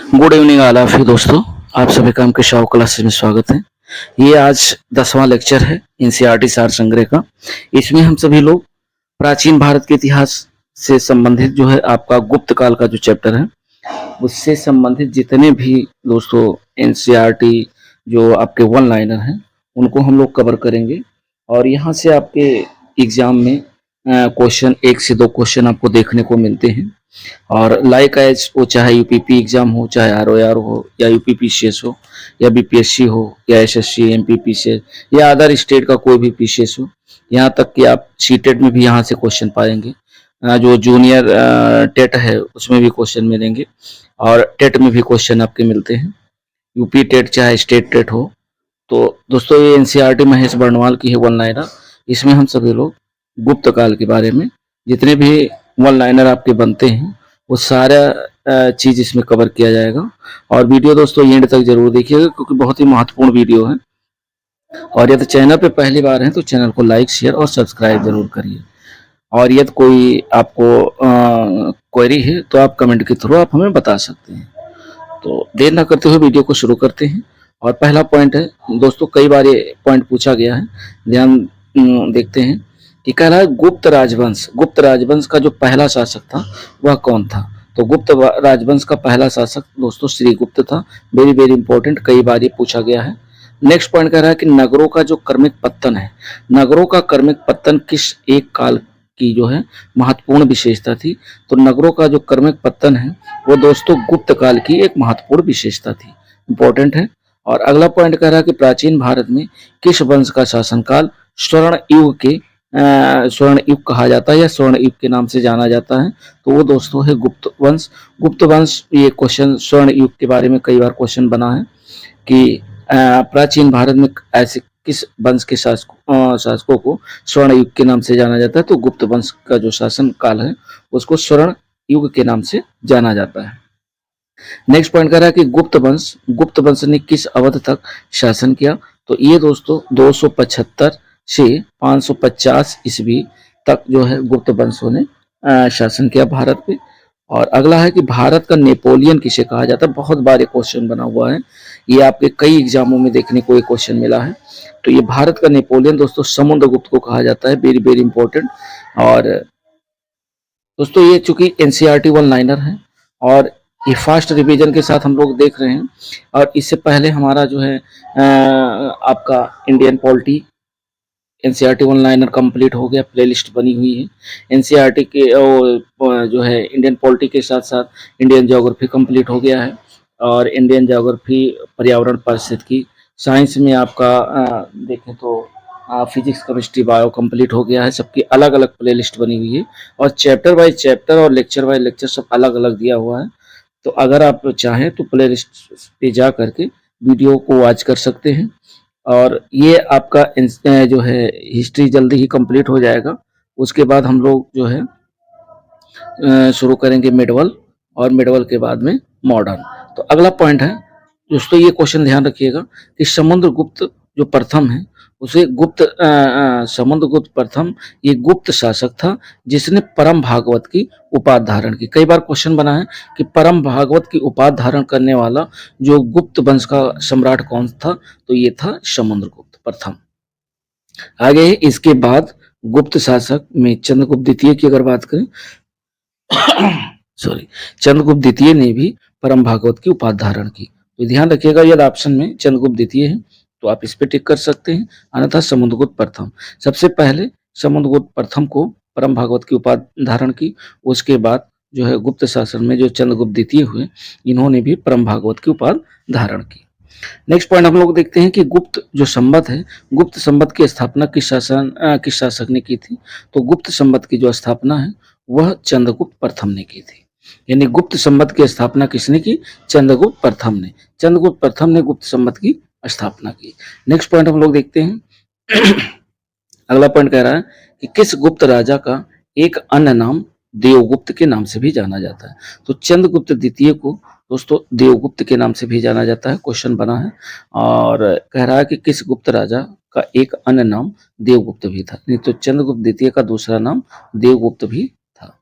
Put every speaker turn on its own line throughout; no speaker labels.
Good evening all of you दोस्तों। आप सभी का के शाव क्लासेस में स्वागत है। ये आज 10वां लेक्चर है एनसीईआरटी सार संग्रह का। इसमें हम सभी लोग प्राचीन भारत के इतिहास से संबंधित जो है आपका गुप्त काल का जो चैप्टर है उससे संबंधित जितने भी दोस्तों एनसीईआरटी जो आपके वन लाइनर हैं उनको हम लोग कवर करेंगे। और यहाँ से आपके एग्जाम में क्वेश्चन 1 से 2 क्वेश्चन आपको देखने को मिलते हैं। और लाइक एज वो चाहे यूपीपी एग्जाम हो, चाहे आरओआर हो, या यूपीपीसीएस हो, या बीपीएससी हो, या एसएससी एमपीपीसीएस, या अदर स्टेट का कोई भी पीसीएस हो, यहाँ तक कि आप सीटेट में भी यहाँ से क्वेश्चन पाएंगे। जो जूनियर टेट है उसमें भी क्वेश्चन मिलेंगे और टेट में भी क्वेश्चन आपके मिलते हैं। यूपी टेट चाहे स्टेट टेट हो। तो दोस्तों ये एनसीईआरटी महेश बर्णवाल की है वन लाइनर। इसमें हम सभी लोग गुप्त काल के बारे में जितने भी वन लाइनर आपके बनते हैं वो सारा चीज इसमें कवर किया जाएगा। और वीडियो दोस्तों एंड तक जरूर देखिएगा क्योंकि बहुत ही महत्वपूर्ण वीडियो है। और यदि चैनल पे पहली बार है तो चैनल को लाइक शेयर और सब्सक्राइब जरूर करिए। और यदि कोई आपको क्वेरी है तो आप कमेंट के थ्रू आप हमें बता सकते हैं। तो देर ना करते हुए वीडियो को शुरू करते हैं। और पहला पॉइंट है दोस्तों, कई बार ये पॉइंट पूछा गया है, ध्यान देखते हैं कि कह रहा है गुप्त राजवंश। गुप्त राजवंश का जो पहला शासक था वह कौन था? तो गुप्त राजवंश का पहला शासक दोस्तों श्रीगुप्त था। वेरी वेरी इंपॉर्टेंट, कई बार ये पूछा गया है। नेक्स्ट पॉइंट कह रहा है कि नगरों का जो क्रमिक पत्तन है, नगरों का क्रमिक पत्तन किस एक काल की जो है महत्वपूर्ण विशेषता थी? तो नगरों का जो क्रमिक पत्तन है वो दोस्तों गुप्त काल की एक महत्वपूर्ण विशेषता थी, इंपॉर्टेंट है। और अगला पॉइंट कह रहा है कि प्राचीन भारत में किस वंश का शासनकाल स्वर्ण युग के स्वर्ण युग कहा जाता है या स्वर्ण युग के नाम से जाना जाता है? तो वो दोस्तों है गुप्त वंश। गुप्त वंश, ये क्वेश्चन स्वर्ण युग के बारे में कई बार क्वेश्चन बना है कि प्राचीन भारत में ऐसे किस वंश के शासकों को स्वर्ण युग के नाम से जाना जाता है? तो गुप्त वंश का जो शासन काल है उसको स्वर्ण युग के नाम से जाना जाता है। नेक्स्ट पॉइंट कह रहा है कि गुप्त वंश ने किस अवधि तक शासन किया? तो ये दोस्तों 275 से 550 ईस्वी तक जो है गुप्त वंशों ने शासन किया भारत पे। और अगला है कि भारत का नेपोलियन किसे कहा जाता है? बहुत बार ये क्वेश्चन बना हुआ है, ये आपके कई एग्जामों में देखने को ये क्वेश्चन मिला है। तो ये भारत का नेपोलियन दोस्तों समुद्रगुप्त को कहा जाता है, वेरी वेरी इंपॉर्टेंट। और दोस्तों ये चूंकि एनसीईआरटी वन लाइनर है और ये फास्ट रिवीजन के साथ हम लोग देख रहे हैं। और इससे पहले हमारा जो है आपका Indian polity NCERT one liner complete हो गया, प्लेलिस्ट बनी हुई है। एनसीईआरटी के जो है इंडियन पॉलिटी के साथ साथ इंडियन ज्योग्राफी कंप्लीट हो गया है। और इंडियन ज्योग्राफी पर्यावरण पारिस्थितिकी, साइंस में आपका देखें तो फिजिक्स केमिस्ट्री बायो कंप्लीट हो गया है। सबकी अलग अलग प्लेलिस्ट बनी हुई है और चैप्टर वाइज चैप्टर और लेक्चर वाइज लेक्चर सब अलग अलग दिया हुआ है। तो अगर आप चाहें तो प्लेलिस्ट पे जा करके वीडियो को वॉच कर सकते हैं। और ये आपका जो है हिस्ट्री जल्दी ही कंप्लीट हो जाएगा। उसके बाद हम लोग जो है शुरू करेंगे मिडवल, और मिडवल के बाद में मॉडर्न। तो अगला पॉइंट है दोस्तों, ये क्वेश्चन ध्यान रखिएगा कि समुद्रगुप्त जो प्रथम है उसे समुद्रगुप्त प्रथम ये गुप्त शासक था जिसने परम भागवत की उपाधि धारण की। कई बार क्वेश्चन बना है कि परम भागवत की उपाधि धारण करने वाला जो गुप्त वंश का सम्राट कौन था? तो ये था समुद्रगुप्त प्रथम। आगे इसके बाद गुप्त शासक में चंद्रगुप्त द्वितीय की अगर बात करें सॉरी, चंद्रगुप्त द्वितीय ने भी परम भागवत की उपाधि धारण की। तो ध्यान रखिएगा यदि ऑप्शन में चंद्रगुप्त द्वितीय है तो आप इस पे टिक कर सकते हैं, अन्यथा समुद्रगुप्त प्रथम। सबसे पहले समुद्रगुप्त प्रथम को परम भागवत की उपाधि धारण की, उसके बाद जो है गुप्त शासन में जो चंद्रगुप्त द्वितीय हुए इन्होंने भी परम भागवत की उपाधि धारण की। नेक्स्ट पॉइंट हम लोग देखते हैं कि गुप्त जो संवत है, गुप्त संवत की स्थापना किस शासक ने की थी? तो गुप्त संवत की जो स्थापना है वह चंद्रगुप्त प्रथम ने की थी। यानी गुप्त संवत की स्थापना किसने की? चंद्रगुप्त प्रथम ने। चंद्रगुप्त प्रथम ने गुप्त संवत की स्थापना की। नेक्स्ट पॉइंट हम लोग देखते हैं अगला पॉइंट कह रहा है कि किस गुप्त राजा का एक अन्य नाम देवगुप्त के नाम से भी जाना जाता है? तो चंद्रगुप्त द्वितीय को दोस्तों देवगुप्त के नाम से भी जाना जाता है, क्वेश्चन बना है। और कह रहा है कि किस गुप्त राजा का एक अन्य नाम देवगुप्त भी था? नहीं तो चंद्रगुप्त द्वितीय का दूसरा नाम देवगुप्त भी था।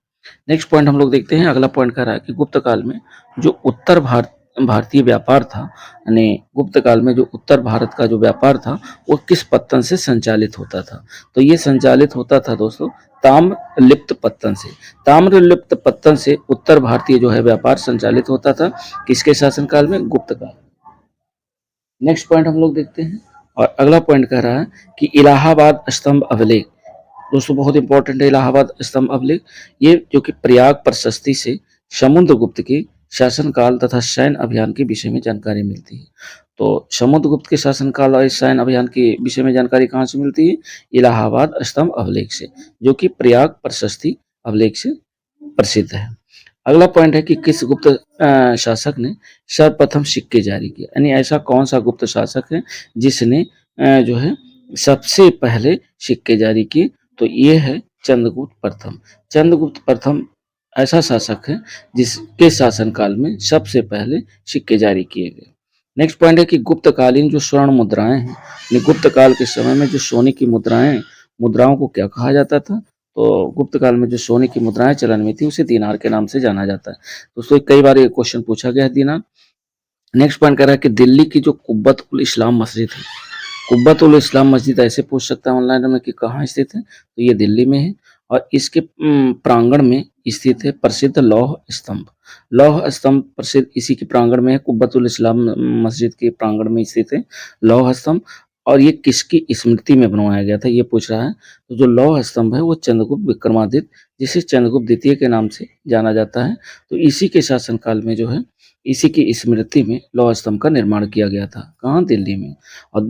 नेक्स्ट पॉइंट हम लोग देखते हैं, अगला पॉइंट कह रहा है कि गुप्त काल में जो उत्तर भारत भारतीय व्यापार था, यानी गुप्त काल में जो उत्तर भारत का जो व्यापार था वो किस पत्तन से संचालित होता था? तो ये संचालित होता था दोस्तों ताम्रलिप्त पत्तन से। ताम्रलिप्त पत्तन से उत्तर भारतीय जो है व्यापार संचालित होता था, किसके शासनकाल में? गुप्त काल। नेक्स्ट पॉइंट हम लोग देखते हैं, और अगला पॉइंट कह रहा है कि इलाहाबाद स्तंभ अभिलेख। दोस्तों बहुत इंपॉर्टेंट है इलाहाबाद स्तंभ अभिलेख। ये जो कि प्रयाग प्रशस्ति से समुद्रगुप्त के शासनकाल तथा सैन्य अभियान के विषय में जानकारी मिलती है। तो समुद्रगुप्त के शासनकाल और सैन्य अभियान के विषय में जानकारी कहाँ से मिलती है? इलाहाबाद स्तंभ अभिलेख से, जो कि प्रयाग प्रशस्ति अभिलेख से प्रसिद्ध है। अगला पॉइंट है कि किस गुप्त शासक ने सर्वप्रथम सिक्के जारी किए, यानी ऐसा कौन सा गुप्त शासक है जिसने जो है सबसे पहले सिक्के जारी किए? तो ये है चंद्रगुप्त प्रथम। चंद्रगुप्त प्रथम ऐसा शासक है जिसके शासनकाल में सबसे पहले सिक्के जारी किए गए। नेक्स्ट पॉइंट है कि गुप्तकालीन जो स्वर्ण मुद्राएं हैं, गुप्त काल के समय में जो सोने की मुद्राओं को क्या कहा जाता था? तो गुप्त काल में जो सोने की मुद्राएं चलन में थी उसे दीनार के नाम से जाना जाता है। दोस्तों कई बार ये क्वेश्चन पूछा गया है दीनार। नेक्स्ट पॉइंट कह रहा है कि दिल्ली की जो कुब्बत उल इस्लाम मस्जिद है, कुब्बत उल इस्लाम मस्जिद ऐसे पूछ सकता है ऑनलाइन में कि कहाँ स्थित है? तो ये दिल्ली में है, और इसके प्रांगण में स्थित है प्रसिद्ध लौह स्तंभ। लौह स्तंभ प्रसिद्ध इसी के प्रांगण में है, कुब्बत उल इस्लाम मस्जिद के प्रांगण में स्थित है लौह स्तंभ। और ये किसकी स्मृति में बनवाया गया था ये पूछ रहा है। तो जो लौह स्तंभ है वो चंद्रगुप्त विक्रमादित्य, जिसे चंद्रगुप्त द्वितीय के नाम से जाना जाता है, तो इसी के शासनकाल में जो है इसी की स्मृति में लौह स्तंभ का निर्माण किया गया था। कहाँ? दिल्ली में। और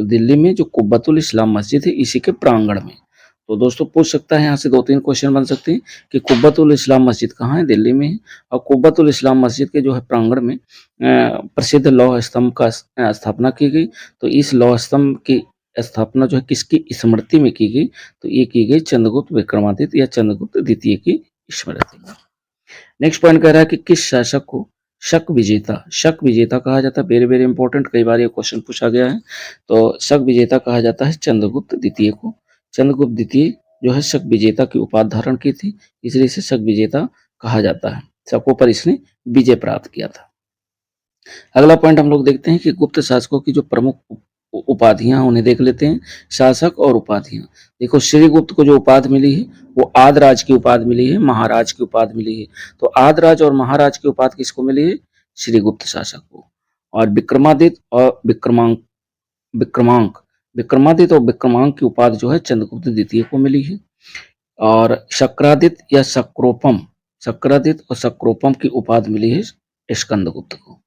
दिल्ली में जो कुब्बतुल इस्लाम मस्जिद है इसी के प्रांगण में। तो दोस्तों पूछ सकता है यहाँ से 2-3 क्वेश्चन बन सकते हैं कि कुब्बतुल इस्लाम मस्जिद कहाँ है? दिल्ली में है। और कुब्बतुल इस्लाम मस्जिद के जो है प्रांगण में प्रसिद्ध लौह स्तंभ का स्थापना की गई। तो इस लौह स्तंभ की स्थापना जो है किसकी स्मृति में की गई? तो ये की गई चंद्रगुप्त विक्रमादित्य या चंद्रगुप्त द्वितीय की स्मृति में। नेक्स्ट पॉइंट कह रहा है कि किस शासक को शक विजेता कहा जाता है? वेरी वेरी इंपॉर्टेंट, कई बार ये क्वेश्चन पूछा गया है। तो शक विजेता कहा जाता है चंद्रगुप्त द्वितीय को। चंद्रगुप्त द्वितीय जो है शक विजेता की उपाधि धारण की थी, इसलिए इसे शक विजेता कहा जाता है। शकों पर इसने विजय प्राप्त किया था। अगला पॉइंट हम लोग देखते हैं कि गुप्त शासकों की जो प्रमुख उपाधियां उन्हें देख लेते हैं। शासक और उपाधियां, देखो श्रीगुप्त को जो उपाधि मिली है वो आदराज की उपाधि मिली है, महाराज की उपाधि मिली है। तो आदराज और महाराज की उपाधि किसको मिली है? श्रीगुप्त शासक को। और विक्रमादित्य और विक्रमादित्य और विक्रमांक की उपाधि जो है चंद्रगुप्त द्वितीय को मिली है। और शक्रादित्य और शक्रोपम की उपाधि मिली है स्कंदगुप्त को।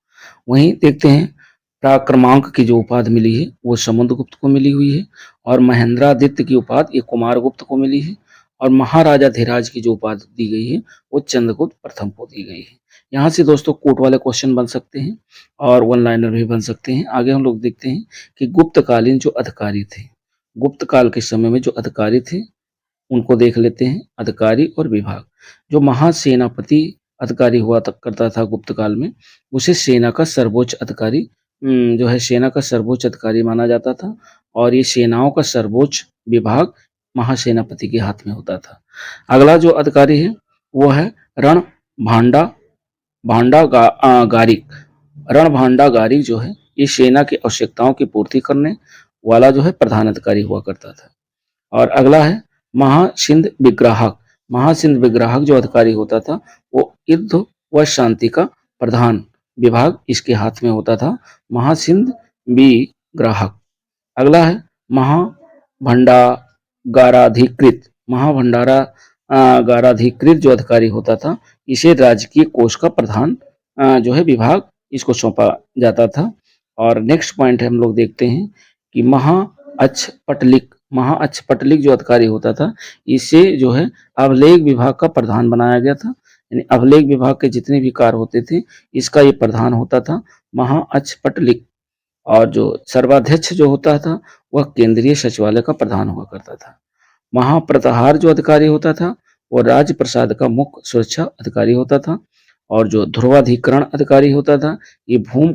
वहीं देखते हैं प्राक्रमांक की जो उपाधि मिली है वो समुद्रगुप्त को मिली हुई है। और महेंद्रादित्य की उपाधि ये कुमारगुप्त को मिली है। और महाराजा धीराज की जो उपाधि दी गई है वो चंद्रगुप्त प्रथम को दी गई है। यहाँ से दोस्तों कोट वाले क्वेश्चन बन सकते हैं और वन लाइनर भी बन सकते हैं। आगे हम लोग देखते हैं कि गुप्तकालीन जो अधिकारी थे, गुप्त काल के समय में जो अधिकारी थे उनको देख लेते हैं। अधिकारी और विभाग, जो महासेनापति अधिकारी हुआ करता था गुप्त काल में, उसे सेना का सर्वोच्च अधिकारी जो है सेना का सर्वोच्च अधिकारी माना जाता था। और ये सेनाओं का सर्वोच्च विभाग महासेनापति के हाथ में होता था। अगला जो अधिकारी है वो है रण भांडागारिक। रण भांडागारिक जो है ये सेना की आवश्यकताओं की पूर्ति करने वाला जो है प्रधान अधिकारी हुआ करता था। और अगला है महासिंध विग्राहक। महासिंध विग्राहक जो अधिकारी होता था वो युद्ध व शांति का प्रधान विभाग इसके हाथ में होता था, महासिंध विग्राहक। अगला है महाभंडागाराधिकृत। गाराधिकृत जो अधिकारी होता था इसे राजकीय कोष का प्रधान जो है विभाग इसको सौंपा जाता था। और नेक्स्ट पॉइंट हम लोग देखते हैं कि महाअच्छपटलिक जो अधिकारी होता था इसे जो है अभिलेख विभाग का प्रधान बनाया गया था। यानी अभिलेख विभाग के जितने भी कार्य होते थे इसका ये प्रधान होता था महाअच्छपटलिक। और जो सर्वाध्यक्ष जो होता था वह केंद्रीय सचिवालय का प्रधान हुआ करता था। महाप्रतिहार जो अधिकारी होता था वो राज्य प्रसाद का मुख्य सुरक्षा अधिकारी होता था। और जो ध्रुवाधिकरण अधिकारी होता था ये भूमि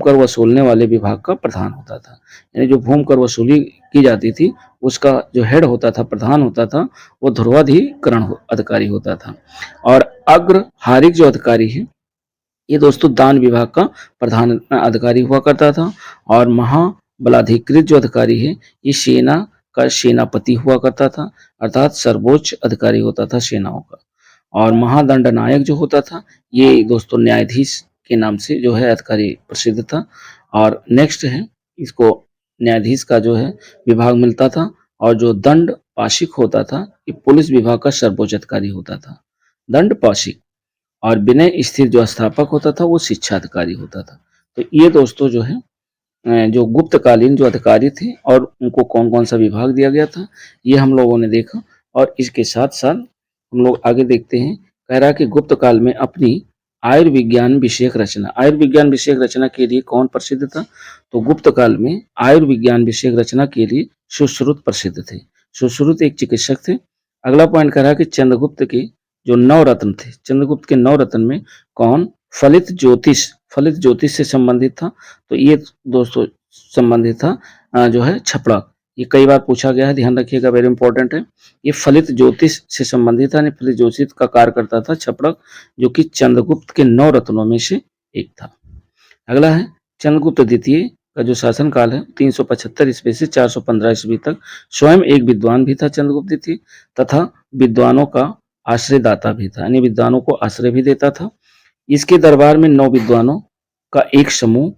कर वसूलने वाले विभाग का प्रधान होता था। यानी जो भूमि कर वसूली की जाती थी उसका जो हेड होता था, प्रधान होता था, वो ध्रुवाधिकरण अधिकारी होता था। और अग्रहारिक जो अधिकारी है ये दोस्तों दान विभाग का प्रधान अधिकारी हुआ करता था। और महाबलाधिकृत जो अधिकारी है, ये सेना का सेनापति हुआ करता था, अर्थात सर्वोच्च अधिकारी होता था सेनाओं का। और महादंड नायक जो होता था, ये दोस्तों न्यायाधीश के नाम से जो है अधिकारी प्रसिद्ध था। और नेक्स्ट है, इसको न्यायाधीश का जो है विभाग मिलता था। और जो दंड पाशिक होता था, ये पुलिस विभाग का सर्वोच्च अधिकारी होता था। दंड पाशिक। और विनय स्थिर जो स्थापक होता था, वो शिक्षा अधिकारी होता था। तो ये दोस्तों जो है जो गुप्तकालीन जो अधिकारी थे और उनको कौन कौन सा विभाग दिया गया था, ये हम लोगों ने देखा। और इसके साथ साथ हम लोग आगे देखते हैं। कह रहा है कि गुप्त काल में अपनी आयुर्विज्ञान विषयक रचना, आयुर्विज्ञान विषयक रचना के लिए कौन प्रसिद्ध था? तो गुप्त काल में आयुर्विज्ञान विषयक रचना के लिए सुश्रुत प्रसिद्ध थे। सुश्रुत एक चिकित्सक थे। अगला पॉइंट कह रहा है कि चंद्रगुप्त के जो नवरत्न थे, चंद्रगुप्त के नवरत्न में कौन फलित ज्योतिष से संबंधित था? तो ये दोस्तों संबंधित था जो है छपड़ा। ये कई बार पूछा गया है, ध्यान रखिएगा, वेरी इंपॉर्टेंट है। ये फलित ज्योतिष से संबंधित था। फलित ज्योतिष का कार्य करता था छपड़क, जो कि चंद्रगुप्त के 9 रत्नों में से एक था। अगला है चंद्रगुप्त द्वितीय का जो शासन काल है 375 ईस्वी से 415 ईस्वी तक। स्वयं एक विद्वान भी था चंद्रगुप्त द्वितीय, तथा विद्वानों का आश्रयदाता भी था, यानी विद्वानों को आश्रय भी देता था। इसके दरबार में 9 विद्वानों का एक समूह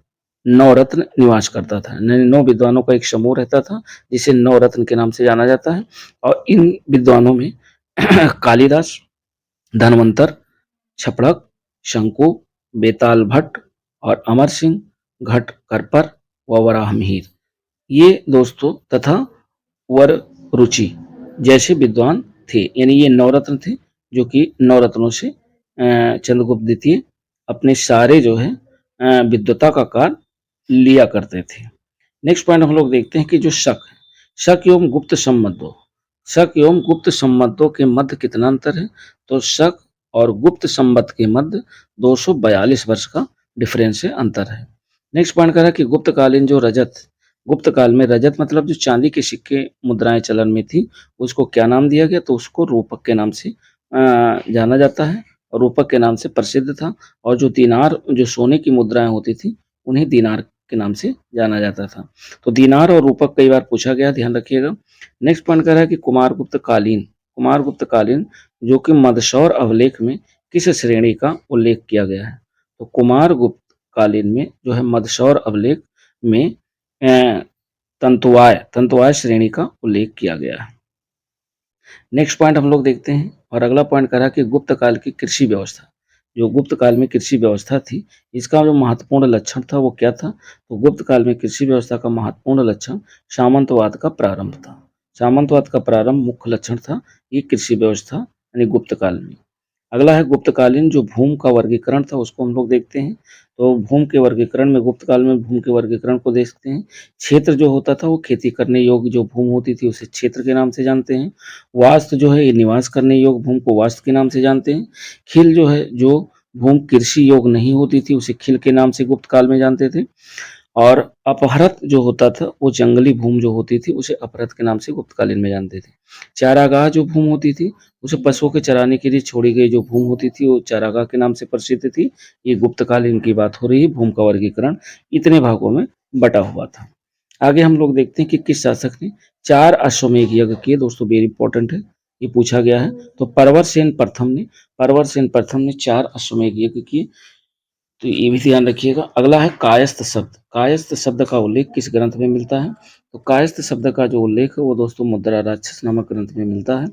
नवरत्न निवास करता था। 9 विद्वानों का एक समूह रहता था, जिसे नवरत्न के नाम से जाना जाता है। और इन विद्वानों में कालिदास, धनवंतर, छपड़क, शंकु, बेताल भट्ट और अमर सिंह, घट करपर व वराहमिहिर, ये दोस्तों तथा वर रुचि जैसे विद्वान थे। यानी ये नवरत्न थे, जो कि नवरत्नों से चंद्रगुप्त द्वितीय अपने सारे जो है विद्वता का कार्य लिया करते थे। नेक्स्ट पॉइंट हम लोग देखते हैं कि जो शक एवं गुप्त संबंधों, शक एवं गुप्त संबंधों के मध्य कितना अंतर है? तो शक और गुप्त संबंध के मध्य 242 वर्ष का डिफरेंस है, अंतर है। नेक्स्ट पॉइंट कह रहा है कि गुप्तकालीन जो गुप्त काल में रजत मतलब जो चांदी के सिक्के मुद्राएं चलन में थी, उसको क्या नाम दिया गया? तो उसको रूपक के नाम से जाना जाता है, और रूपक के नाम से प्रसिद्ध था। और जो दीनार, जो सोने की मुद्राएं होती थी, उन्हें दीनार के नाम से जाना जाता था। तो दीनार और रूपक कई बार पूछा गया, ध्यान रखिएगा। नेक्स्ट पॉइंट कह रहा है कि कुमारगुप्त कालीन जो कि मदसौर अभिलेख में किस श्रेणी का उल्लेख किया गया है? तो कुमारगुप्त कालीन में जो है मदसौर अभिलेख में तंतुवाय श्रेणी का उल्लेख किया गया है। नेक्स्ट पॉइंट हम लोग देखते हैं। और अगला पॉइंट कह रहा है कि गुप्त काल की कृषि व्यवस्था, जो गुप्त काल में कृषि व्यवस्था थी, इसका जो महत्वपूर्ण लक्षण था वो क्या था? तो गुप्त काल में कृषि व्यवस्था का महत्वपूर्ण लक्षण सामंतवाद का प्रारंभ था। सामंतवाद का प्रारंभ मुख्य लक्षण था ये कृषि व्यवस्था, यानी गुप्त काल में। अगला है गुप्तकालीन जो भूमि का वर्गीकरण था, उसको हम लोग देखते हैं। तो भूमि के वर्गीकरण में, गुप्त काल में भूमि के वर्गीकरण को देखते हैं। क्षेत्र जो होता था वो खेती करने योग्य जो भूमि होती थी उसे क्षेत्र के नाम से जानते हैं। वास्तु जो है ये निवास करने योग्य भूमि को वास्तु के नाम से जानते हैं। खिल जो है, जो भूमि कृषि योग्य नहीं होती थी, उसे खिल के नाम से गुप्त काल में जानते थे। और अपहृत जो होता था, वो जंगली भूमि जो होती थी, उसे अपहृत के नाम से गुप्तकालीन में जानते थे। चारागाह जो भूमि होती थी, उसे पशुओं के चराने के लिए छोड़ी गई जो भूमि होती थी, वो चारागाह के नाम से प्रसिद्ध थी। ये गुप्तकालीन की बात हो रही है। भूमि का वर्गीकरण इतने भागों में बटा हुआ था। आगे हम लोग देखते हैं कि किस शासक ने 4 अश्वमेध यज्ञ किए। दोस्तों वेरी इंपॉर्टेंट है, ये पूछा गया है। तो परवर सेन प्रथम ने 4 अश्वमेध यज्ञ किए, तो ये भी ध्यान रखिएगा। अगला है कायस्थ शब्द। कायस्थ शब्द का उल्लेख किस ग्रंथ में मिलता है? तो कायस्थ शब्द का जो उल्लेख है वो दोस्तों मुद्रा राक्षस नामक ग्रंथ में मिलता है।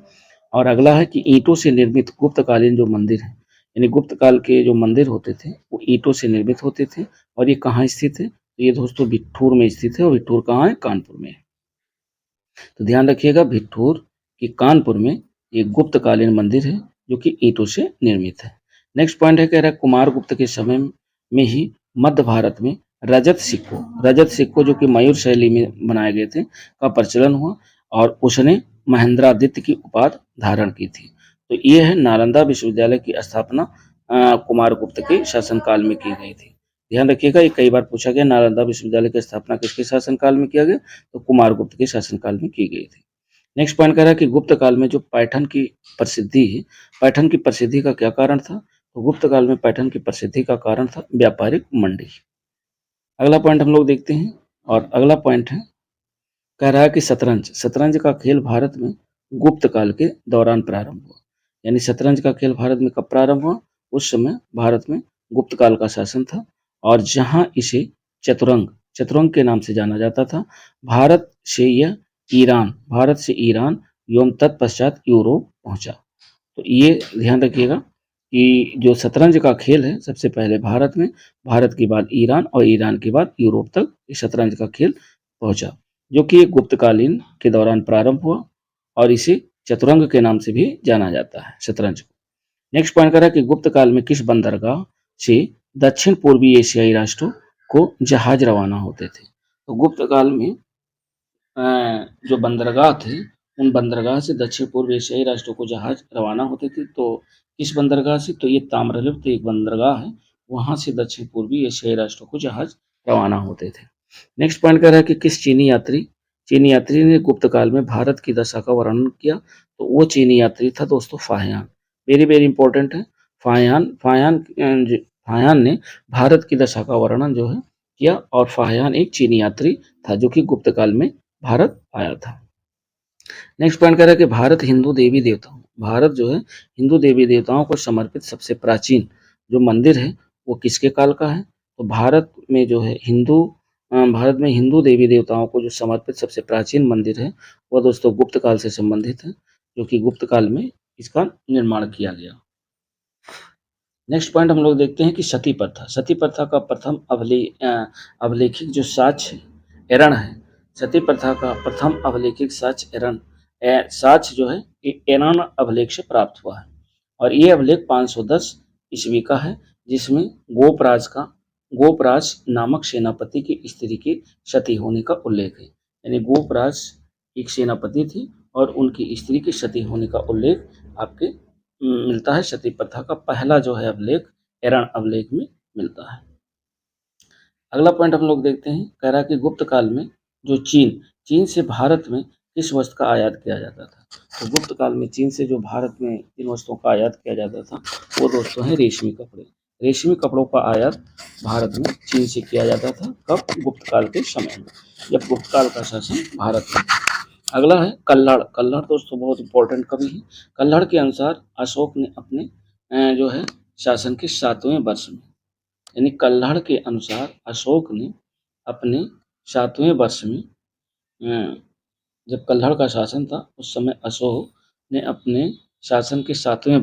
और अगला है कि ईंटों से निर्मित गुप्तकालीन जो मंदिर है, यानी गुप्त काल के जो मंदिर होते थे वो ईंटों से निर्मित होते थे। और ये कहाँ स्थित है? तो ये दोस्तों भिट्ठूर में स्थित है। और भिट्ठूर कहाँ है? कानपुर में है। तो ध्यान रखिएगा, भिट्ठूर की कानपुर में एक गुप्तकालीन मंदिर है जो कि ईंटों से निर्मित है। नेक्स्ट पॉइंट है, कह रहा है कुमारगुप्त के समय में ही मध्य भारत में रजत सिक्कों जो कि मयूर शैली में बनाए गए थे का प्रचलन हुआ, और उसने महेंद्रादित्य की उपाधि धारण की थी। तो ये है नालंदा विश्वविद्यालय की स्थापना कुमारगुप्त के शासनकाल में की गई थी। ध्यान रखिएगा, ये कई बार पूछा गया, नालंदा विश्वविद्यालय की स्थापना किसके शासनकाल में किया गया? तो कुमारगुप्त के शासनकाल में की गई थी। नेक्स्ट पॉइंट कह रहा है कि गुप्त काल में जो पैठन की प्रसिद्धि है, पैठन की प्रसिद्धि का क्या कारण था? तो गुप्त काल में पैठन की प्रसिद्धि का कारण था व्यापारिक मंडी। अगला पॉइंट हम लोग देखते हैं, और अगला पॉइंट है, कह रहा है कि शतरंज शतरंज का खेल भारत में गुप्त काल के दौरान प्रारंभ हुआ। यानी शतरंज का खेल भारत में कब प्रारंभ हुआ? उस समय भारत में गुप्त काल का शासन था, और जहां इसे चतुरंग चतुरंग के नाम से जाना जाता था। भारत से ईरान एवं तत्पश्चात यूरोप पहुंचा। तो ये ध्यान रखिएगा कि जो शतरंज का खेल है सबसे पहले भारत में, भारत के बाद ईरान, और ईरान के बाद यूरोप तक ये शतरंज का खेल पहुंचा, जो कि एक गुप्तकालीन के दौरान प्रारंभ हुआ, और इसे चतुरंग के नाम से भी जाना जाता है शतरंज को। नेक्स्ट पॉइंट कर रहा है कि गुप्त काल में किस बंदरगाह से दक्षिण पूर्वी एशियाई राष्ट्रों को जहाज रवाना होते थे? तो गुप्त काल में जो बंदरगाह थे, उन बंदरगाह से दक्षिण पूर्व एशियाई राष्ट्रों को जहाज रवाना होते थे। तो किस बंदरगाह से? तो ये ताम्रलिप्त एक बंदरगाह है, वहां से दक्षिण पूर्वी एशियाई राष्ट्रों को जहाज रवाना होते थे। नेक्स्ट पॉइंट कह रहा है कि किस चीनी यात्री ने गुप्त काल में भारत की दशा का वर्णन किया? तो वो चीनी यात्री था दोस्तों फाहियान। वेरी वेरी इंपॉर्टेंट है। फाहियान ने भारत की दशा का वर्णन जो है किया, और फाहियान एक चीनी यात्री था जो कि गुप्त काल में भारत आया था। नेक्स्ट पॉइंट कह रहा है कि भारत जो है हिंदू देवी देवताओं को समर्पित सबसे प्राचीन जो मंदिर है वो किसके काल का है? तो भारत में हिंदू देवी देवताओं को जो समर्पित सबसे प्राचीन मंदिर है वह दोस्तों गुप्त काल से संबंधित है, जो कि गुप्त काल में इसका निर्माण किया गया। नेक्स्ट पॉइंट हम लोग देखते हैं कि सती प्रथा का प्रथम अभिलेखित जो साक्ष्य एरण है, सती प्रथा का प्रथम अभिलेखित साक्ष्य जो है ये एरण अभिलेख से प्राप्त हुआ है, और ये अभिलेख 510 ईस्वी का है, जिसमें गोपराज नामक सेनापति की स्त्री की सती होने का उल्लेख है। यानी गोपराज एक सेनापति थी और उनकी स्त्री की सती होने का उल्लेख आपके मिलता है सती प्रथा का पहला जो है अभिलेख एरण अभिलेख में मिलता है। अगला पॉइंट हम लोग देखते हैं, कह रहा है कि गुप्त काल में जो चीन से भारत में किस वस्तु का आयात किया जाता था? तो गुप्त काल में चीन से जो भारत में जिन वस्तुओं का आयात किया जाता था वो दोस्तों है रेशमी कपड़े। रेशमी कपड़ों का आयात भारत में चीन से किया जाता था। कब? गुप्त काल के समय में, जब गुप्त काल का शासन भारत में। अगला है कल्हड़ दोस्तों बहुत इंपॉर्टेंट कवि है। कल्हड़ के अनुसार अशोक ने अपने जो है शासन के 7वें वर्ष में, यानी कल्हड़ के अनुसार अशोक ने अपने 7वें वर्ष में, जब कल्हड़ का शासन था उस समय अशोक ने अपने शासन के 7वें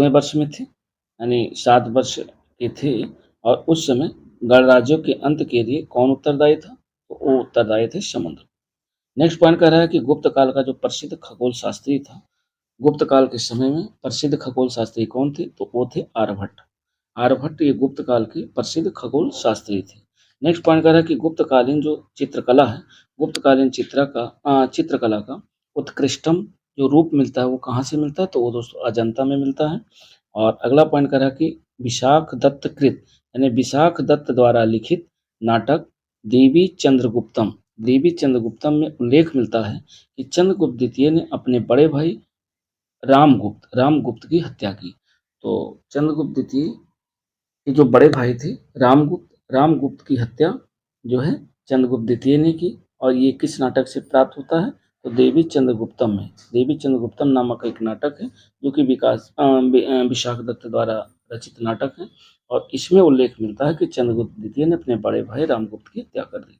वर्ष में थे, यानी 7 वर्ष के थे, और उस समय गणराज्यों के अंत के लिए कौन उत्तरदायी था? तो वो उत्तरदायी थे समुद्र। नेक्स्ट पॉइंट कह रहा है कि गुप्त काल का जो प्रसिद्ध खगोल शास्त्री था, गुप्त काल के समय में प्रसिद्ध खगोल शास्त्री कौन थे? तो वो थे आर्यभट्ट ये गुप्त काल के प्रसिद्ध खगोल शास्त्री थे। नेक्स्ट पॉइंट कह रहा है कि गुप्तकालीन जो चित्रकला है, गुप्तकालीन चित्रकला का उत्कृष्टम जो रूप मिलता है वो कहाँ से मिलता है? तो वो दोस्तों अजंता में मिलता है। और अगला पॉइंट कह रहा है कि विशाख दत्त द्वारा लिखित नाटक देवी चंद्रगुप्तम में उल्लेख मिलता है कि चंद्रगुप्त द्वितीय ने अपने बड़े भाई रामगुप्त की हत्या की। तो चंद्रगुप्त द्वितीय के जो बड़े भाई थे रामगुप्त की हत्या जो है चंद्रगुप्त द्वितीय ने की, और ये किस नाटक से प्राप्त होता है? तो देवी चंद्रगुप्तम नामक एक नाटक है जो कि विशाख दत्त द्वारा रचित नाटक है, और इसमें उल्लेख मिलता है कि चंद्रगुप्त द्वितीय ने अपने बड़े भाई रामगुप्त की हत्या कर दी।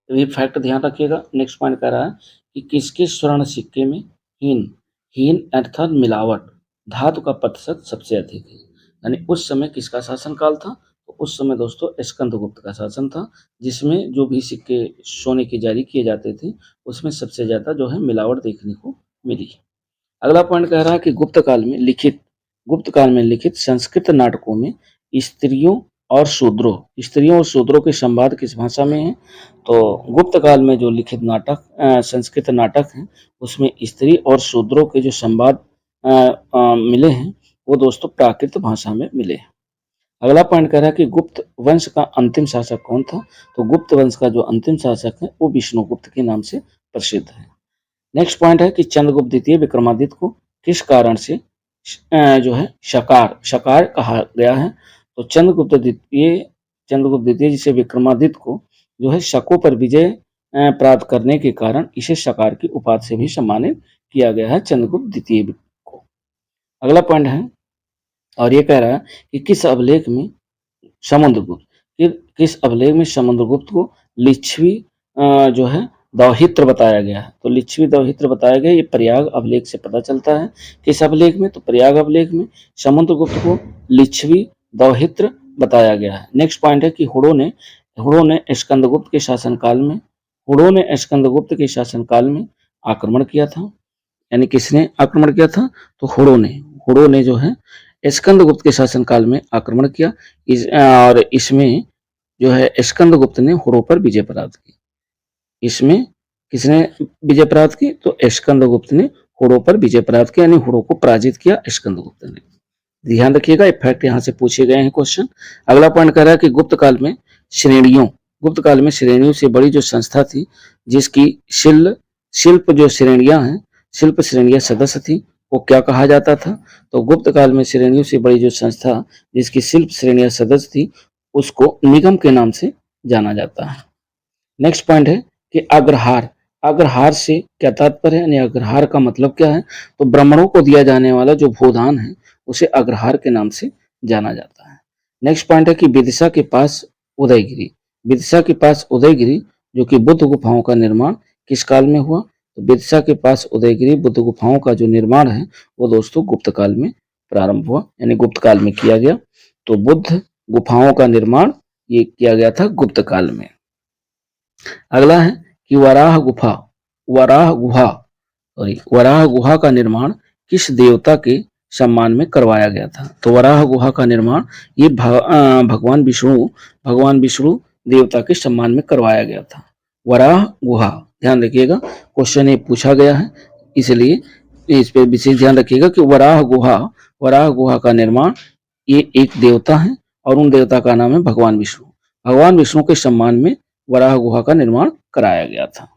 तो ये फैक्ट ध्यान रखिएगा। नेक्स्ट पॉइंट कह रहा है कि किसके स्वर्ण सिक्के में हीन अर्थात मिलावट धातु का प्रतिशत सबसे अधिक है? यानी उस समय किसका शासन काल था? तो उस समय दोस्तों स्कंदगुप्त का शासन था, जिसमें जो भी सिक्के सोने के जारी किए जाते थे उसमें सबसे ज्यादा जो है मिलावट देखने को मिली। अगला पॉइंट कह रहा है कि गुप्त काल में लिखित संस्कृत नाटकों में स्त्रियों और शूद्रों के संवाद किस भाषा में है? तो गुप्त काल में जो लिखित संस्कृत नाटक हैं उसमें स्त्री और शूद्रों के जो संवाद मिले हैं वो दोस्तों प्राकृत भाषा में मिले हैं। अगला पॉइंट कह रहा है कि गुप्त वंश का अंतिम शासक कौन था? तो गुप्त वंश का जो अंतिम शासक है वो विष्णुगुप्त के नाम से प्रसिद्ध है। नेक्स्ट पॉइंट है कि चंद्रगुप्त द्वितीय विक्रमादित्य को किस कारण से जो है शकार शकार कहा गया है। तो चंद्रगुप्त द्वितीय जिसे विक्रमादित्य को जो है शकों पर विजय प्राप्त करने के कारण इसे शकार की उपाधि से भी सम्मानित किया गया है चंद्रगुप्त द्वितीय को। अगला पॉइंट है और ये कह रहा है कि समुद्रगुप्त किस अभिलेख में समुद्रगुप्त को लिच्छवी जो है दौहित्र बताया गया है। तो लिच्छवी दौहित्र बताया गया, ये प्रयाग अभिलेख से पता चलता है। किस अभिलेख में? तो प्रयाग अभिलेख में समुद्रगुप्त को लिच्छवी दौहित्र बताया गया है। नेक्स्ट पॉइंट है कि हुड़ों ने स्कंदगुप्त के शासनकाल में आक्रमण किया था। यानी किसने आक्रमण किया था? तो हुड़ों ने जो है स्कंदगुप्त के शासनकाल में आक्रमण किया। और इसमें जो है स्कंदगुप्त ने हुड़ों पर विजय प्राप्त की। इसमें किसने विजय प्राप्त की? तो स्कंदगुप्त ने हुड़ों पर विजय प्राप्त किया, यानी हुड़ों को पराजित किया स्कंदगुप्त ने। ध्यान रखिएगा, ये फैक्ट यहाँ से पूछे गए हैं क्वेश्चन। अगला पॉइंट कह रहा है कि गुप्त काल में श्रेणियों से बड़ी जो संस्था थी, जिसकी शिल्प श्रेणियां सदस्य थी, वो क्या कहा जाता था? तो गुप्त काल में श्रेणियों से बड़ी जो संस्था जिसकी शिल्प श्रेणियां सदस्य थी, उसको निगम के नाम से जाना जाता है। नेक्स्ट पॉइंट है कि अग्रहार से क्या तात्पर्य है, यानी अग्रहार का मतलब क्या है? तो ब्राह्मणों को दिया जाने वाला जो भूदान है उसे अग्रहार के नाम से जाना जाता है। नेक्स्ट पॉइंट है कि विदिशा के पास उदयगिरी जो कि बुद्ध गुफाओं का निर्माण किस काल में हुआ? तो विदिशा के पास उदयगिरी बुद्ध गुफाओं का जो निर्माण है वो दोस्तों गुप्त काल में प्रारंभ हुआ, यानी गुप्त काल में किया गया। तो बुद्ध गुफाओं का निर्माण ये किया गया था गुप्त काल में। अगला है कि वराह गुहा का निर्माण किस देवता के सम्मान में करवाया गया था? तो वराह गुहा का निर्माण ये भगवान विष्णु देवता के सम्मान में करवाया गया था। वराह गुहा, ध्यान रखिएगा, क्वेश्चन ये पूछा गया है, इसलिए इस पे विशेष ध्यान रखिएगा कि वराह गुहा का निर्माण ये एक देवता है और उन देवता का नाम है भगवान विष्णु के सम्मान में वराह गुहा का निर्माण कराया गया था।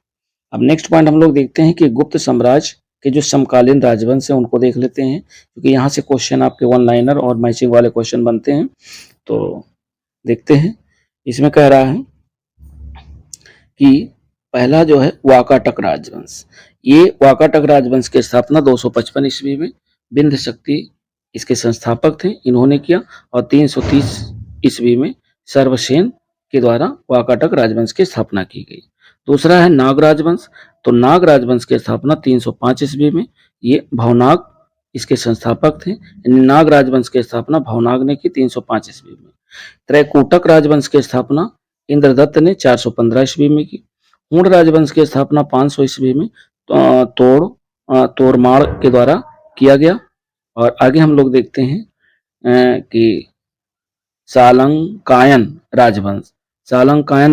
अब नेक्स्ट पॉइंट हम लोग देखते हैं कि गुप्त साम्राज्य के जो समकालीन राजवंश है उनको देख लेते हैं, क्योंकि यहाँ से क्वेश्चन आपके वन लाइनर और मैचिंग वाले क्वेश्चन बनते हैं। तो देखते हैं, इसमें कह रहा है कि पहला जो है वाकाटक राजवंश। ये वाकाटक राजवंश की स्थापना 255 ईस्वी में बिंद शक्ति इसके संस्थापक थे, इन्होंने किया। और 330 ईस्वी में सर्वसेन के द्वारा वाकाटक राजवंश की स्थापना की गई। दूसरा है नाग राजवंश। तो नाग राजवंश की स्थापना 305 ईस्वी में, ये भवनाग इसके संस्थापक थे। नाग राजवंश की स्थापना भवनाग ने की 305 ईस्वी में। त्रैकूटक राजवंश की स्थापना इंद्रदत्त ने 415 ईस्वी में की। हूण राजवंश की स्थापना 500 ईस्वी में तोड़माड़ के द्वारा किया गया। और आगे हम लोग देखते हैं कि सालंकायन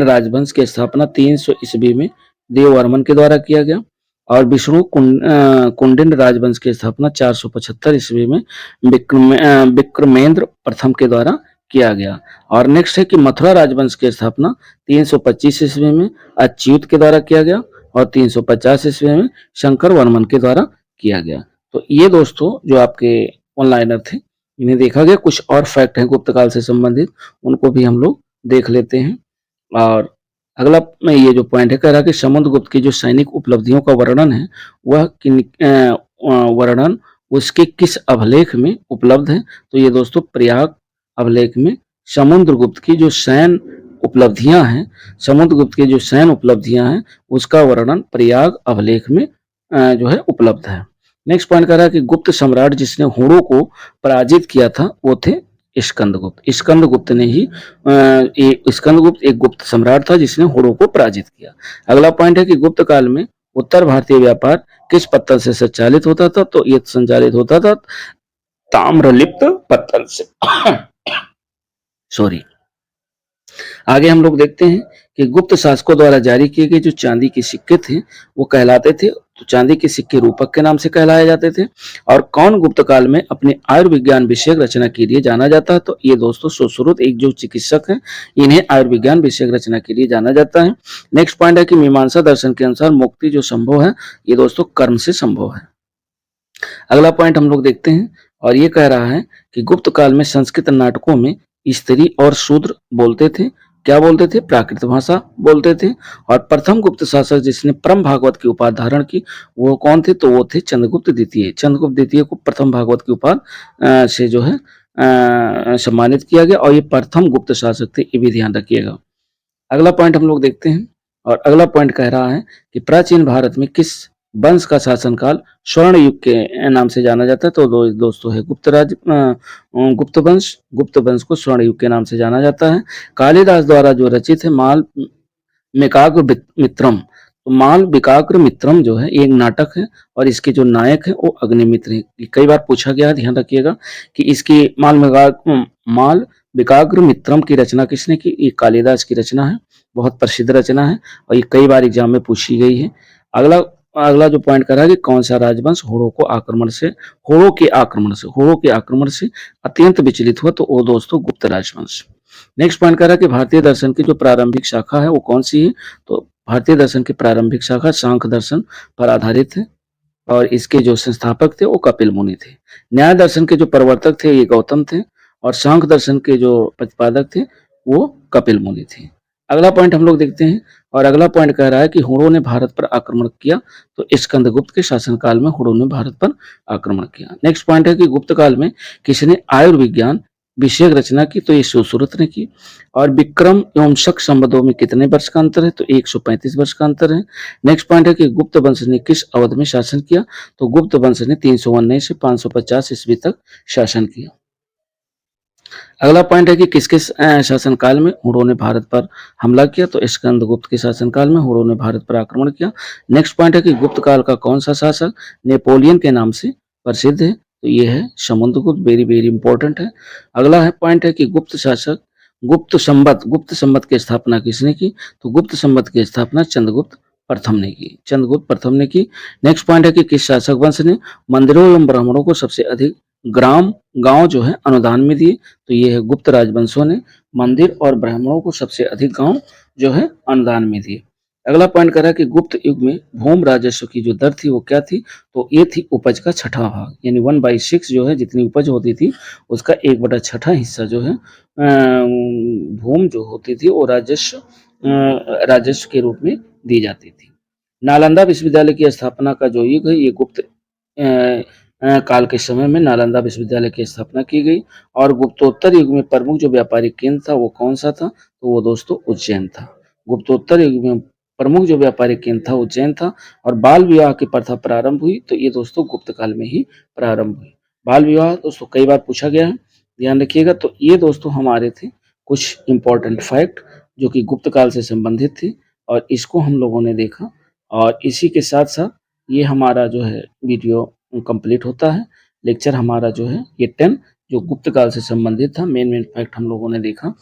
राजवंश की स्थापना 300 ईस्वी में देववर्मन के द्वारा किया गया। और विष्णु कुंडिन राजवंश की स्थापना 475 ईस्वी में विक्रमेंद्र प्रथम के द्वारा किया गया। और नेक्स्ट है कि मथुरा राजवंश की स्थापना 325 ईस्वी में अच्युत के द्वारा किया गया और 350 ईस्वी में शंकर वर्मन के द्वारा किया गया। तो ये दोस्तों जो आपके वन लाइनर थे, इन्हें देखा गया। कुछ और फैक्ट हैं गुप्त काल से संबंधित, उनको भी हम लोग देख लेते हैं। और अगला में ये जो पॉइंट है, कह रहा कि समुद्रगुप्त की जो सैनिक उपलब्धियों का वर्णन है वह वर्णन उसके किस अभिलेख में उपलब्ध है? तो ये दोस्तों प्रयाग अभिलेख में समुद्रगुप्त की जो सैन्य उपलब्धियां हैं उसका वर्णन प्रयाग अभिलेख में जो है उपलब्ध है। नेक्स्ट पॉइंट कह रहा है कि गुप्त सम्राट जिसने हुड़ों को पराजित किया था वो थे स्कंदगुप्त एक गुप्त सम्राट था जिसने हुड़ों को पराजित किया। अगला पॉइंट है कि गुप्त काल में उत्तर भारतीय व्यापार किस पत्तन से संचालित होता था? तो ये संचालित होता था ताम्रलिप्त पत्तन से। सॉरी। आगे हम लोग देखते हैं कि गुप्त शासकों द्वारा जारी किए गए जो चांदी के सिक्के थे वो कहलाते थे, तो चांदी के सिक्के रूपक के नाम से कहलाए जाते थे। और कौन गुप्त काल में अपने आयुर्विज्ञान विषयक रचना के लिए जाना जाता है? तो ये दोस्तों सुश्रुत एक जो चिकित्सक है, इन्हें आयुर्विज्ञान विषयक रचना के लिए जाना जाता है। नेक्स्ट पॉइंट है कि मीमांसा दर्शन के अनुसार मुक्ति जो संभव है ये दोस्तों कर्म से संभव है। अगला पॉइंट हम लोग देखते हैं और ये कह रहा है कि गुप्त काल में संस्कृत नाटकों में स्त्री और शूद्र बोलते थे। क्या बोलते थे? प्राकृत भाषा बोलते थे। और प्रथम गुप्त शासक जिसने परम भागवत की उपाधि धारण की, वो कौन थे? तो वो थे चंद्रगुप्त द्वितीय। चंद्रगुप्त द्वितीय को प्रथम भागवत की उपाधि से जो है सम्मानित किया गया, और ये प्रथम गुप्त शासक थे, ये भी ध्यान रखिएगा। अगला पॉइंट हम लोग देखते हैं, और अगला पॉइंट कह रहा है कि प्राचीन भारत में किस वंश का शासनकाल स्वर्ण युग के नाम से जाना जाता है? तो दोस्तों है गुप्त वंश को स्वर्ण युग के नाम से जाना जाता है। कालिदास द्वारा जो रचित है माल मिकाग्र मित्रम, तो माल विकाग्र मित्रम जो है ये एक नाटक है, और इसके जो नायक है वो अग्निमित्र है। ये कई बार पूछा गया है, ध्यान रखिएगा कि इसकी माल विकाग्र मित्रम की रचना किसने की? ये कालिदास की रचना है, बहुत प्रसिद्ध रचना है, और ये कई बार एग्जाम में पूछी गई है। अगला अगला जो पॉइंट कर रहा है कि कौन सा राजवंश होड़ों के आक्रमण से अत्यंत विचलित हुआ? तो वो दोस्तों गुप्त राजवंश। नेक्स्ट पॉइंट कर रहा है कि भारतीय दर्शन की जो प्रारंभिक शाखा है वो कौन सी है? तो भारतीय दर्शन की प्रारंभिक शाखा सांख्य दर्शन पर आधारित है, और इसके जो संस्थापक थे वो कपिल मुनि थे। न्याय दर्शन के जो प्रवर्तक थे ये गौतम थे, और सांख्य दर्शन के जो प्रतिपादक थे वो कपिल मुनि थे। अगला पॉइंट हम लोग देखते हैं, और अगला पॉइंट कह रहा है कि हुणों ने भारत पर आक्रमण किया। तो स्कंदगुप्त के शासनकाल में हुणों ने भारत पर आक्रमण किया। नेक्स्ट पॉइंट है कि गुप्त काल में किसने आयुर्विज्ञान विषयक रचना की? तो ये सुश्रुत ने की। और विक्रम एवं शक संवतों में कितने वर्ष का अंतर है? तो 135 वर्ष का अंतर है। नेक्स्ट पॉइंट है कि गुप्त वंश ने किस अवधि में शासन किया? तो गुप्त वंश ने 319 से 550 ईस्वी तक शासन किया। अगला पॉइंट है कि किसके शासनकाल में हुणों ने भारत पर हमला किया? तो स्कंदगुप्त के शासनकाल में हुणों ने भारत पर आक्रमण किया। नेक्स्ट पॉइंट है कि गुप्त काल का कौन सा शासक नेपोलियन के नाम से प्रसिद्ध है? तो ये है समुद्रगुप्त, वेरी वेरी इंपॉर्टेंट है। अगला है पॉइंट है कि गुप्त संवत की स्थापना किसने की? तो गुप्त संवत की स्थापना चंद्रगुप्त प्रथम ने की। नेक्स्ट पॉइंट है कि किस शासक वंश ने मंदिरों एवं ब्राह्मणों को सबसे अधिक गांव जो है अनुदान में दिए? तो ये है गुप्त राजवंशों ने मंदिर और ब्राह्मणों को सबसे अधिक गांव जो है अनुदान में दिए। अगला पॉइंट कर रहा है कि गुप्त युग में भूमि राजस्व की जो दर थी वो क्या थी? तो ये थी उपज का छठा भाग, यानी 1/6 जो है जितनी उपज होती थी उसका 1/6 हिस्सा जो है भूमि जो होती थी वो राजस्व के रूप में दी जाती थी। नालंदा विश्वविद्यालय की स्थापना का जो युग है ये गुप्त काल के समय में नालंदा विश्वविद्यालय की स्थापना की गई। और गुप्तोत्तर युग में प्रमुख जो व्यापारिक केंद्र था वो कौन सा था? तो वो दोस्तों उज्जैन था। गुप्तोत्तर युग में प्रमुख जो व्यापारिक केंद्र था उज्जैन था। और बाल विवाह की प्रथा प्रारंभ हुई, तो ये दोस्तों गुप्त काल में ही प्रारंभ हुई। बाल विवाह दोस्तों कई बार पूछा गया है, ध्यान रखिएगा। तो ये दोस्तों हमारे थे कुछ इंपॉर्टेंट फैक्ट जो कि गुप्त काल से संबंधित थे, और इसको हम लोगों ने देखा। और इसी के साथ साथ ये हमारा जो है वीडियो कंप्लीट होता है। लेक्चर हमारा जो है ये 10 जो गुप्त काल से संबंधित था, मेन फैक्ट हम लोगों ने देखा।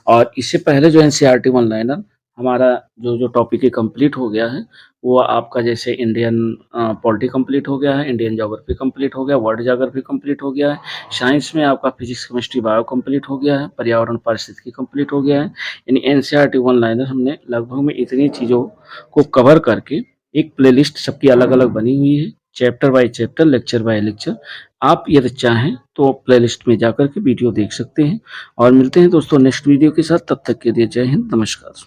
और इससे पहले जो एनसीईआरटी वन लाइनर हमारा जो टॉपिक कंप्लीट हो गया है वो आपका जैसे इंडियन पॉलिटी कंप्लीट हो गया है, इंडियन ज्योग्राफी कंप्लीट हो गया, वर्ल्ड ज्योग्राफी कंप्लीट हो गया है, साइंस में आपका फिजिक्स केमिस्ट्री बायो कंप्लीट हो गया है, पर्यावरण पारिस्थितिकी कंप्लीट हो गया है। यानी एनसीईआरटी वन लाइनर हमने लगभग में इतनी चीज़ों को कवर करके एक प्लेलिस्ट सबकी अलग अलग बनी हुई है, chapter by chapter, lecture by lecture. आप यदि चाहें तो प्लेलिस्ट में जाकर के वीडियो देख सकते हैं। और मिलते हैं दोस्तों नेक्स्ट वीडियो के साथ, तब तक के लिए जय हिंद, नमस्कार।